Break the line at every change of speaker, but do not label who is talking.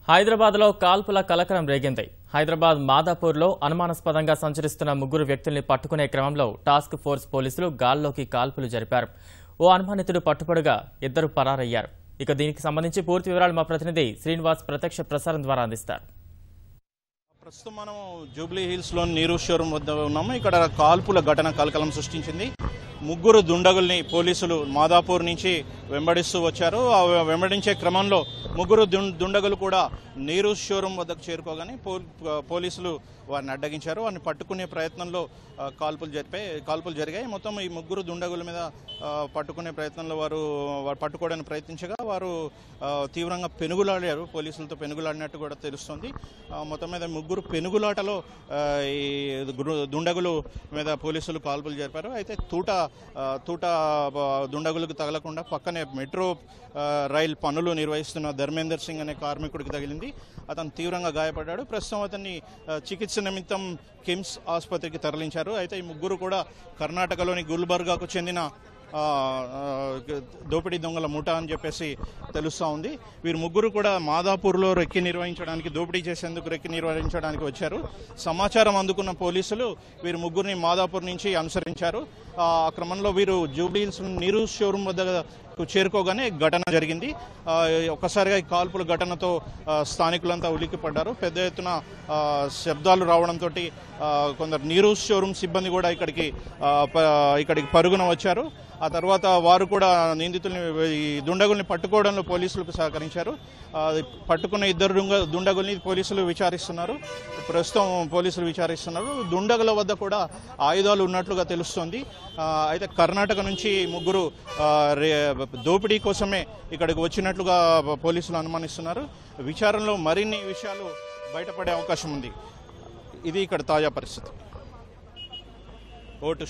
హైదరాబాద్లో కాల్పుల కలకలం రేగింది. హైదరాబాద్ మాదాపూర్లో అనుమానాస్పదంగా సంచరిస్తున్న ముగ్గురు వ్యక్తుల్ని పట్టుకునే క్రమంలో టాస్క్ ఫోర్స్ పోలీసులు గాల్లోకి కాల్పులు జరిపారు. ఓ అనుమానితుడు పట్టుపడగా ఇద్దరు పరారయ్యారు. ఇక దీనికి సంబంధించి పూర్తి వివరాలు మా ప్రతినిధి శ్రీనివాస్ ప్రత్యక్ష ప్రసారం ద్వారా అందిస్తారు.
ప్రస్తుతం మనం జూబ్లీ హిల్స్ లోని నీరు షోరూం వద్ద ఉన్నాము. ఇక్కడ కాల్పుల ఘటన కలకలం సృష్టించింది. ముగ్గురు దుండగుల్ని పోలీసులు మాదాపూర్ నుంచి వెంబడిస్తూ వచ్చారు. ఆ వెంబడించే క్రమంలో ముగ్గురు దుండగులు కూడా నీరు షోరూం వద్దకు చేరుకోగానే పోలీసులు వారిని అడ్డగించారు. వారిని పట్టుకునే ప్రయత్నంలో కాల్పులు జరిగాయి. మొత్తం ఈ ముగ్గురు దుండగుల మీద పట్టుకునే ప్రయత్నంలో వారు పట్టుకోవడానికి ప్రయత్నించగా వారు తీవ్రంగా పెనుగులాడారు. పోలీసులతో పెనుగులాడినట్టు కూడా తెలుస్తోంది. మొత్తం మీద ముగ్గురు పెనుగులాటలో ఈ దుండగులు మీద పోలీసులు కాల్పులు జరిపారు. అయితే తూట దుండగులకు తగలకుండా పక్కనే మెట్రో రైల్ పనులు నిర్వహిస్తున్న ధర్మేందర్ సింగ్ అనే కార్మికుడికి తగిలింది. అతను తీవ్రంగా గాయపడ్డాడు. ప్రస్తుతం అతన్ని చికిత్స నిమిత్తం కిమ్స్ ఆసుపత్రికి తరలించారు. అయితే ఈ ముగ్గురు కూడా కర్ణాటకలోని గుల్బర్గాకు చెందిన దోపిడీ దొంగల ముఠా అని చెప్పేసి తెలుస్తూ ఉంది. వీరు ముగ్గురు కూడా మాదాపూర్లో దోపిడీ చేసేందుకు రెక్కి నిర్వహించడానికి వచ్చారు. సమాచారం అందుకున్న పోలీసులు వీరు ముగ్గురిని మాదాపూర్ నుంచి అనుసరించారు. ఆ క్రమంలో వీరు జూబ్లీహిల్స్ నీరు షోరూం వద్ద చేరుకోగానే ఘటన జరిగింది. ఒక్కసారిగా ఈ కాల్పుల ఘటనతో స్థానికులంతా ఉలిక్కిపడ్డారు. పెద్ద ఎత్తున శబ్దాలు రావడంతో కొందరు నీరు షోరూం సిబ్బంది కూడా ఇక్కడికి పరుగున వచ్చారు. ఆ తర్వాత వారు కూడా నిందితుల్ని ఈ దుండగుల్ని పట్టుకోవడంలో పోలీసులకు సహకరించారు. పట్టుకున్న ఇద్దరు దుండగుల్ని పోలీసులు విచారిస్తున్నారు. దుండగుల వద్ద కూడా ఆయుధాలు ఉన్నట్లుగా తెలుస్తోంది. అయితే కర్ణాటక నుంచి ముగ్గురు దోపిడీ కోసమే ఇక్కడికి వచ్చినట్లుగా పోలీసులు అనుమానిస్తున్నారు. విచారణలో మరిన్ని విషయాలు బయటపడే అవకాశం ఉంది. ఇది ఇక్కడ తాజా పరిస్థితి. ఓటు